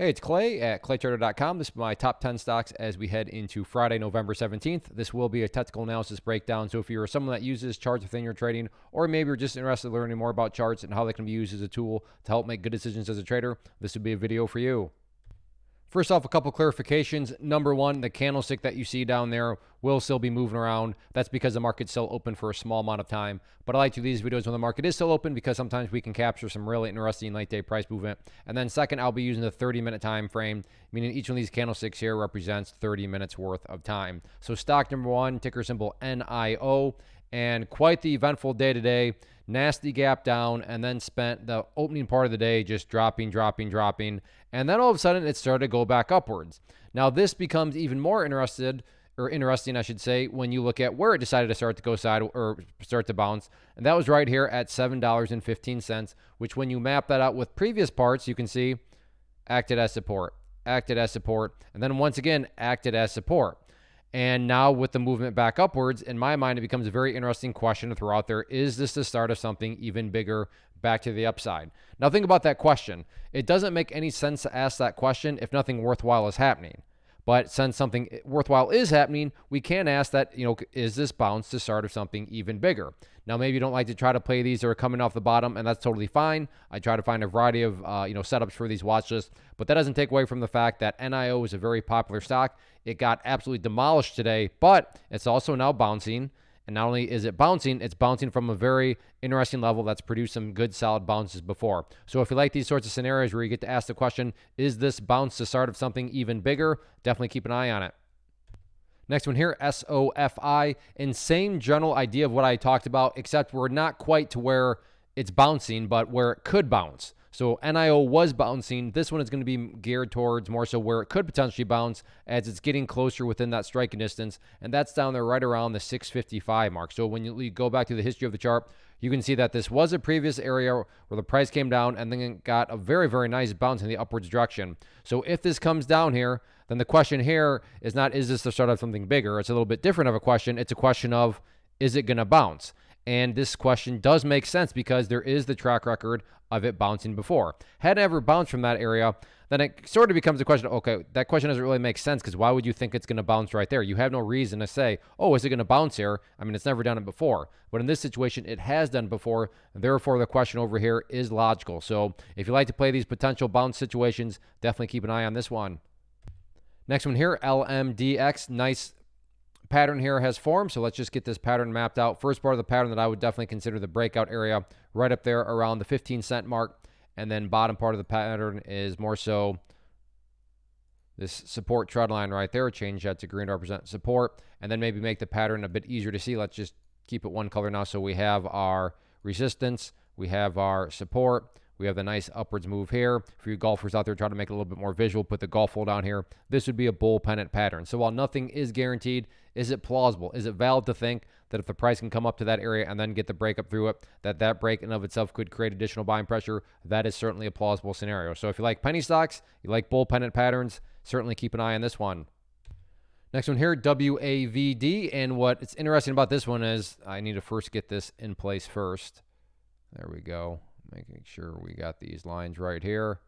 Hey, it's Clay at claytrader.com. This is my top 10 stocks as we head into Friday, November 17th. This will be a technical analysis breakdown. So if you're someone that uses charts within your trading, or maybe you're just interested in learning more about charts and how they can be used as a tool to help make good decisions as a trader, this would be a video for you. First off, a couple clarifications. Number one, the candlestick that you see down there will still be moving around. That's because the market's still open for a small amount of time. But I like to do these videos when the market is still open because sometimes we can capture some really interesting late day price movement. And then second, I'll be using the 30-minute time frame, meaning each one of these candlesticks here represents 30 minutes worth of time. So stock number one, ticker symbol NIO, and quite the eventful day today. Nasty gap down, and then spent the opening part of the day just dropping. And then all of a sudden it started to go back upwards. Now this becomes even more interesting, I should say, when you look at where it decided to start to go side or start to bounce. And that was right here at $7.15, which when you map that out with previous parts, you can see acted as support, and then once again acted as support. And now with the movement back upwards, in my mind, it becomes a very interesting question to throw out there. Is this the start of something even bigger back to the upside? Now think about that question. It doesn't make any sense to ask that question if nothing worthwhile is happening. But since something worthwhile is happening, we can ask that, is this bounce the start of something even bigger? Now, maybe you don't like to try to play these that are coming off the bottom, and that's totally fine. I try to find a variety of, setups for these watch lists, but that doesn't take away from the fact that NIO is a very popular stock. It got absolutely demolished today, but it's also now bouncing. And not only is it bouncing, it's bouncing from a very interesting level that's produced some good solid bounces before. So if you like these sorts of scenarios where you get to ask the question, is this bounce the start of something even bigger? Definitely keep an eye on it. Next one here, SOFI, and same general idea of what I talked about, except we're not quite to where it's bouncing, but where it could bounce. So NIO was bouncing. This one is going to be geared towards more so where it could potentially bounce as it's getting closer within that striking distance, and that's down there right around the 655 mark. So when you go back to the history of the chart, you can see that this was a previous area where the price came down and then it got a very, very nice bounce in the upwards direction. So if this comes down here, then the question here is not, is this the start of something bigger? It's a little bit different of a question. It's a question of, is it going to bounce? And this question does make sense because there is the track record of it bouncing before. Had it ever bounced from that area, then it sort of becomes a question, okay, that question doesn't really make sense because why would you think it's going to bounce right there? You have no reason to say, oh, is it going to bounce here? I mean, it's never done it before. But in this situation, it has done before. Therefore, the question over here is logical. So if you like to play these potential bounce situations, definitely keep an eye on this one. Next one here, LMDX, nice pattern here has formed. So let's just get this pattern mapped out. First part of the pattern that I would definitely consider the breakout area right up there around the 15-cent mark. And then bottom part of the pattern is more so this support trend line right there. Change that to green to represent support. And then maybe make the pattern a bit easier to see. Let's just keep it one color now. So we have our resistance. We have our support. We have the nice upwards move here. For you golfers out there, try to make it a little bit more visual. Put the golf hole down here. This would be a bull pennant pattern. So while nothing is guaranteed, is it plausible? Is it valid to think that if the price can come up to that area and then get the break up through it, that break in and of itself could create additional buying pressure? That is certainly a plausible scenario. So if you like penny stocks, you like bull pennant patterns, certainly keep an eye on this one. Next one here, WAVD. And what's interesting about this one is I need to first get this in place first. There we go. Making sure we got these lines right here,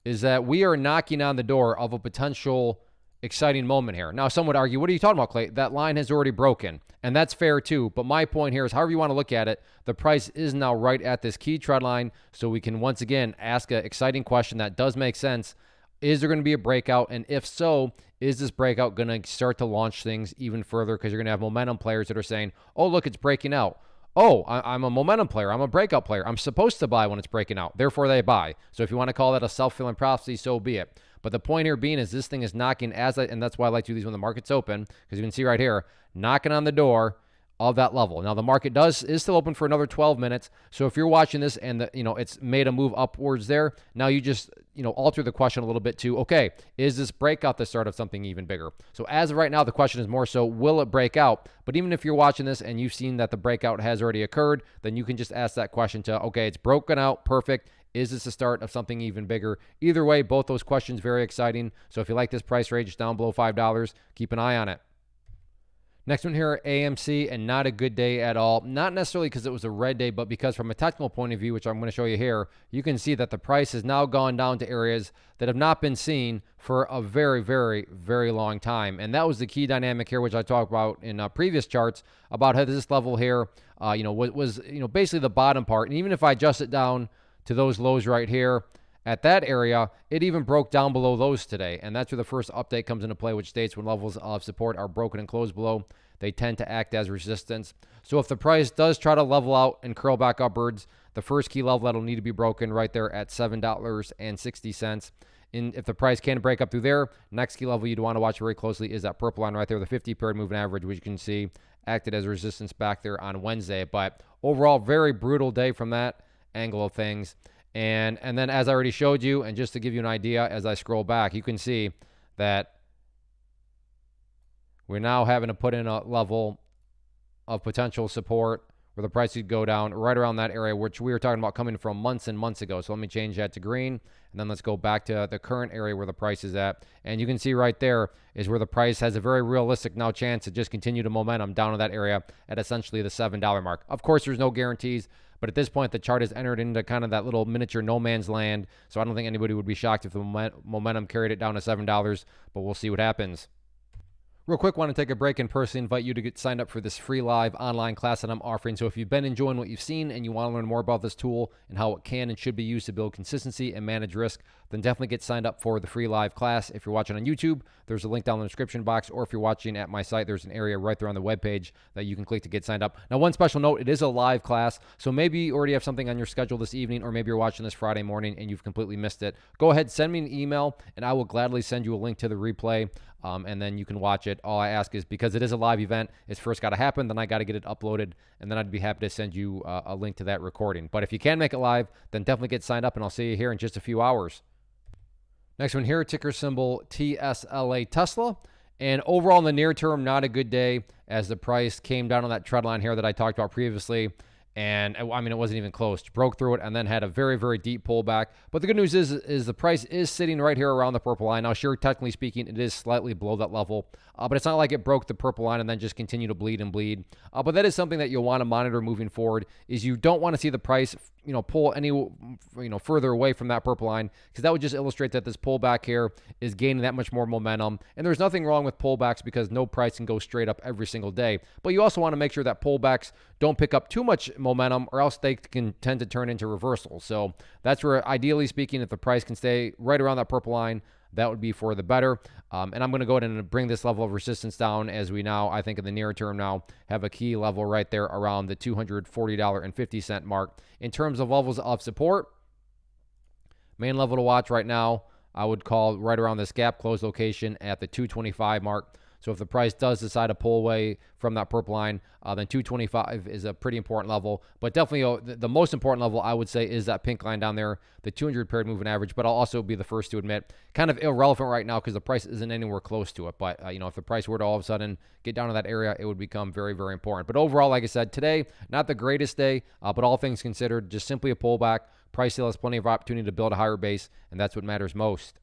is that we are knocking on the door of a potential exciting moment here. Now, some would argue, what are you talking about, Clay? That line has already broken, and that's fair too. But my point here is, however you want to look at it, the price is now right at this key trend line, so we can once again ask an exciting question that does make sense. Is there going to be a breakout? And if so, is this breakout going to start to launch things even further? Because you're going to have momentum players that are saying, oh, look, it's breaking out. Oh, I'm a momentum player. I'm a breakout player. I'm supposed to buy when it's breaking out. Therefore, they buy. So if you want to call that a self-fulfilling prophecy, so be it. But the point here being is this thing is knocking and that's why I like to do these when the market's open, because you can see right here, knocking on the door of that level. Now, the market is still open for another 12 minutes. So if you're watching this and it's made a move upwards there, now you just alter the question a little bit to, okay, is this breakout the start of something even bigger? So as of right now, the question is more so, will it break out? But even if you're watching this and you've seen that the breakout has already occurred, then you can just ask that question to, okay, it's broken out, perfect. Is this the start of something even bigger? Either way, both those questions very exciting. So if you like this price range down below $5, keep an eye on it. Next one here, AMC, and not a good day at all. Not necessarily because it was a red day, but because from a technical point of view, which I'm going to show you here, you can see that the price has now gone down to areas that have not been seen for a very, very, very long time. And that was the key dynamic here, which I talked about in previous charts about how this level here, was basically the bottom part. And even if I adjust it down to those lows right here, at that area, it even broke down below those today. And that's where the first update comes into play, which states when levels of support are broken and closed below, they tend to act as resistance. So if the price does try to level out and curl back upwards, the first key level that'll need to be broken right there at $7.60. And if the price can break up through there, next key level you'd want to watch very closely is that purple line right there, the 50-period moving average, which you can see acted as resistance back there on Wednesday. But overall, very brutal day from that angle of things. And then as I already showed you, and just to give you an idea, as I scroll back, you can see that we're now having to put in a level of potential support where the price could go down right around that area, which we were talking about coming from months and months ago. So let me change that to green, and then let's go back to the current area where the price is at. And you can see right there is where the price has a very realistic now chance to just continue to momentum down to that area at essentially the $7 mark. Of course, there's no guarantees, but at this point, the chart has entered into kind of that little miniature no man's land. So I don't think anybody would be shocked if the momentum carried it down to $7, but we'll see what happens. Real quick, want to take a break and personally invite you to get signed up for this free live online class that I'm offering. So if you've been enjoying what you've seen and you want to learn more about this tool and how it can and should be used to build consistency and manage risk, then definitely get signed up for the free live class. If you're watching on YouTube, there's a link down in the description box, or if you're watching at my site, there's an area right there on the webpage that you can click to get signed up. Now, one special note, it is a live class, so maybe you already have something on your schedule this evening, or maybe you're watching this Friday morning and you've completely missed it. Go ahead, send me an email, and I will gladly send you a link to the replay, and then you can watch it. All I ask is, because it is a live event, it's first got to happen, then I got to get it uploaded, and then I'd be happy to send you a link to that recording. But if you can make it live, then definitely get signed up, and I'll see you here in just a few hours. Next one here, ticker symbol TSLA, Tesla. And overall in the near term, not a good day as the price came down on that trend line here that I talked about previously. And I mean, it wasn't even close. Broke through it and then had a very, very deep pullback. But the good news is the price is sitting right here around the purple line. Now, sure, technically speaking, it is slightly below that level. But it's not like it broke the purple line and then just continue to bleed and bleed. But that is something that you'll want to monitor moving forward, is you don't want to see the price, pull any, further away from that purple line, because that would just illustrate that this pullback here is gaining that much more momentum. And there's nothing wrong with pullbacks, because no price can go straight up every single day. But you also want to make sure that pullbacks don't pick up too much momentum, or else they can tend to turn into reversals. So that's where, ideally speaking, if the price can stay right around that purple line, that would be for the better. And I'm going to go ahead and bring this level of resistance down, as we now, I think in the near term now, have a key level right there around the $240.50 mark. In terms of levels of support, main level to watch right now, I would call right around this gap close location at the 225 mark. So if the price does decide to pull away from that purple line, then 225 is a pretty important level. But definitely the most important level, I would say, is that pink line down there, the 200-period moving average. But I'll also be the first to admit, kind of irrelevant right now because the price isn't anywhere close to it. But, if the price were to all of a sudden get down to that area, it would become very, very important. But overall, like I said, today, not the greatest day, but all things considered, just simply a pullback. Price still has plenty of opportunity to build a higher base, and that's what matters most.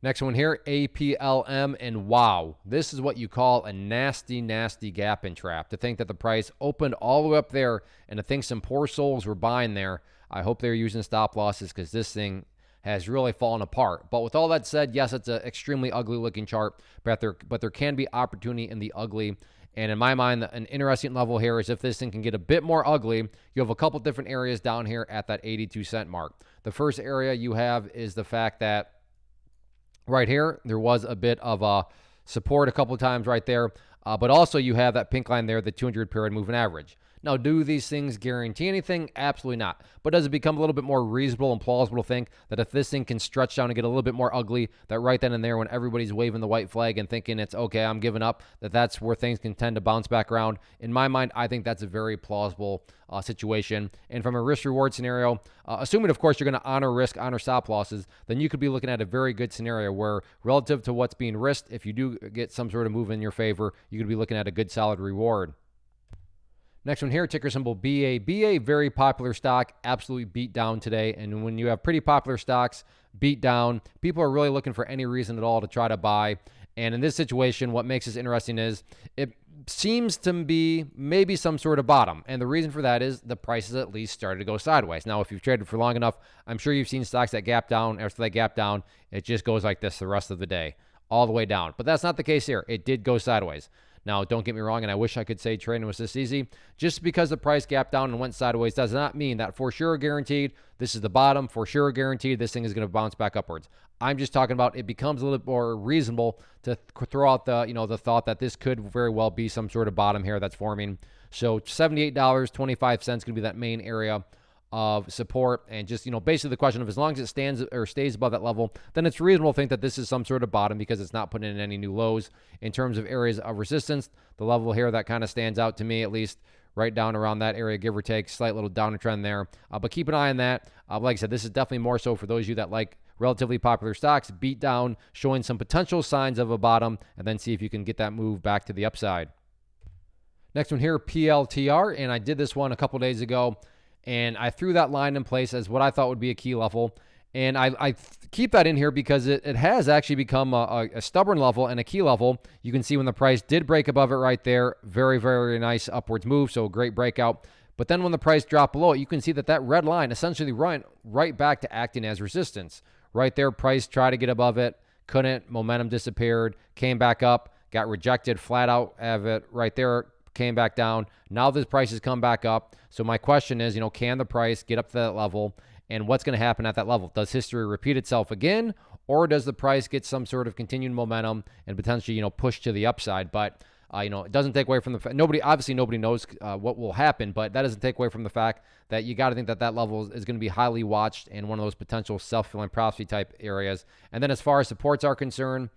Next one here, APLM, and wow, this is what you call a nasty, nasty gap and trap. To think that the price opened all the way up there and to think some poor souls were buying there, I hope they're using stop losses, because this thing has really fallen apart. But with all that said, yes, it's an extremely ugly looking chart, but there can be opportunity in the ugly. And in my mind, an interesting level here is if this thing can get a bit more ugly, you have a couple different areas down here at that 82-cent mark. The first area you have is the fact that right here, there was a bit of support a couple of times right there. But also you have that pink line there, the 200-period moving average. Now, do these things guarantee anything? Absolutely not. But does it become a little bit more reasonable and plausible to think that if this thing can stretch down and get a little bit more ugly, that right then and there, when everybody's waving the white flag and thinking it's okay, I'm giving up, that's where things can tend to bounce back around? In my mind, I think that's a very plausible situation. And from a risk-reward scenario, assuming, of course, you're going to honor risk, honor stop losses, then you could be looking at a very good scenario where, relative to what's being risked, if you do get some sort of move in your favor, you could be looking at a good solid reward. Next one here, ticker symbol BA. BA, very popular stock, absolutely beat down today. And when you have pretty popular stocks beat down, people are really looking for any reason at all to try to buy. And in this situation, what makes this interesting is it seems to be maybe some sort of bottom. And the reason for that is the prices at least started to go sideways. Now, if you've traded for long enough, I'm sure you've seen stocks that gap down. After they gap down, it just goes like this the rest of the day, all the way down. But that's not the case here. It did go sideways. Now, don't get me wrong, and I wish I could say trading was this easy. Just because the price gapped down and went sideways does not mean that for sure guaranteed this is the bottom, for sure guaranteed this thing is going to bounce back upwards. I'm just talking about it becomes a little bit more reasonable to throw out the, the thought that this could very well be some sort of bottom here that's forming. So $78.25 going to be that main area of support, and just basically the question of as long as it stands or stays above that level, then it's reasonable to think that this is some sort of bottom because it's not putting in any new lows. In terms of areas of resistance, the level here that kind of stands out to me, at least right down around that area, give or take, slight little downward trend there, but keep an eye on that. Like I said, this is definitely more so for those of you that like relatively popular stocks, beat down, showing some potential signs of a bottom, and then see if you can get that move back to the upside. Next one here, PLTR, and I did this one a couple days ago, and I threw that line in place as what I thought would be a key level. And I keep that in here because it has actually become a stubborn level and a key level. You can see when the price did break above it right there, very, very nice upwards move, so a great breakout. But then when the price dropped below it, you can see that red line essentially went right back to acting as resistance. Right there, price tried to get above it, couldn't, momentum disappeared, came back up, got rejected flat out of it right there, came back down. Now this price has come back up. So my question is, can the price get up to that level? And what's going to happen at that level? Does history repeat itself again? Or does the price get some sort of continued momentum and potentially, push to the upside? But, it doesn't take away from the fact, obviously nobody knows what will happen, but that doesn't take away from the fact that you got to think that level is going to be highly watched in one of those potential self-fulfilling prophecy type areas. And then as far as supports are concerned,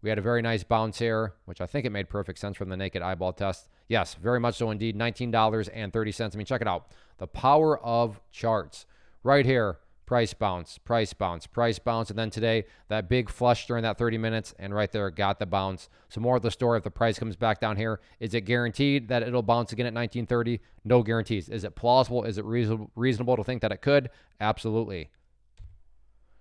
we had a very nice bounce here, which I think it made perfect sense from the naked eyeball test. Yes, very much so indeed. $19.30. I mean, check it out. The power of charts. Right here, price bounce, price bounce, price bounce. And then today, that big flush during that 30 minutes, and right there, got the bounce. So more of the story, if the price comes back down here, is it guaranteed that it'll bounce again at 1930? No guarantees. Is it plausible? Is it reasonable to think that it could? Absolutely.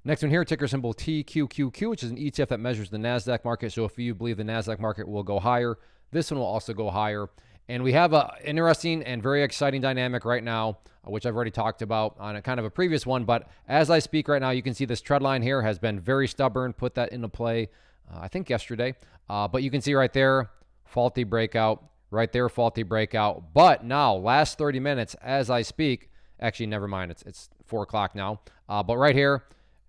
Next one here, ticker symbol TQQQ, which is an ETF that measures the NASDAQ market. So if you believe the NASDAQ market will go higher, this one will also go higher. And we have an interesting and very exciting dynamic right now, which I've already talked about on a kind of a previous one. But as I speak right now, you can see this trend line here has been very stubborn. Put that into play, I think yesterday. But you can see right there, faulty breakout. Right there, faulty breakout. But now, last 30 minutes as I speak, actually, never mind. It's 4 o'clock now. But right here,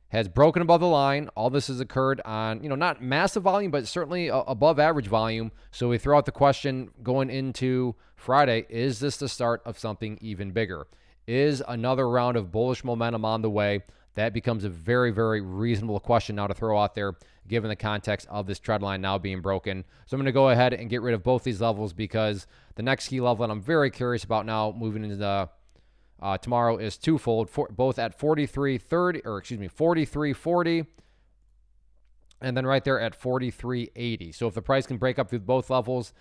has broken above the line. All this has occurred on, not massive volume, but certainly above average volume. So we throw out the question going into Friday, is this the start of something even bigger? Is another round of bullish momentum on the way? That becomes a very, very reasonable question now to throw out there, given the context of this trend line now being broken. So I'm going to go ahead and get rid of both these levels because the next key level that I'm very curious about now moving into the tomorrow is twofold, both at 43.40, and then right there at 43.80. So if the price can break up through both levels,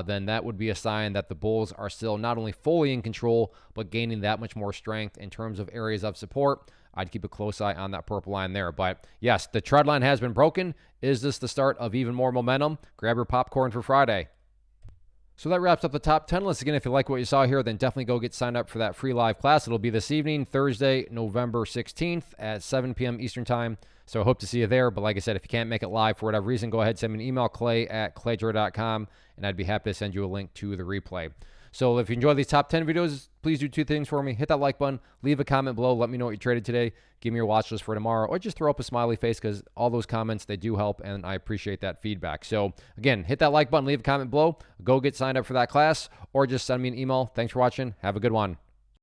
then that would be a sign that the bulls are still not only fully in control, but gaining that much more strength in terms of areas of support. I'd keep a close eye on that purple line there. But yes, the trend line has been broken. Is this the start of even more momentum? Grab your popcorn for Friday. So that wraps up the top 10 list. Again, if you like what you saw here, then definitely go get signed up for that free live class. It'll be this evening, Thursday, November 16th at 7 p.m. Eastern Time. So I hope to see you there. But like I said, if you can't make it live for whatever reason, go ahead, send me an email, clay@clayjor.com, and I'd be happy to send you a link to the replay. So if you enjoy these top 10 videos, please do 2 things for me. Hit that like button, leave a comment below, let me know what you traded today, give me your watch list for tomorrow, or just throw up a smiley face because all those comments, they do help, and I appreciate that feedback. So again, hit that like button, leave a comment below, go get signed up for that class, or just send me an email. Thanks for watching. Have a good one.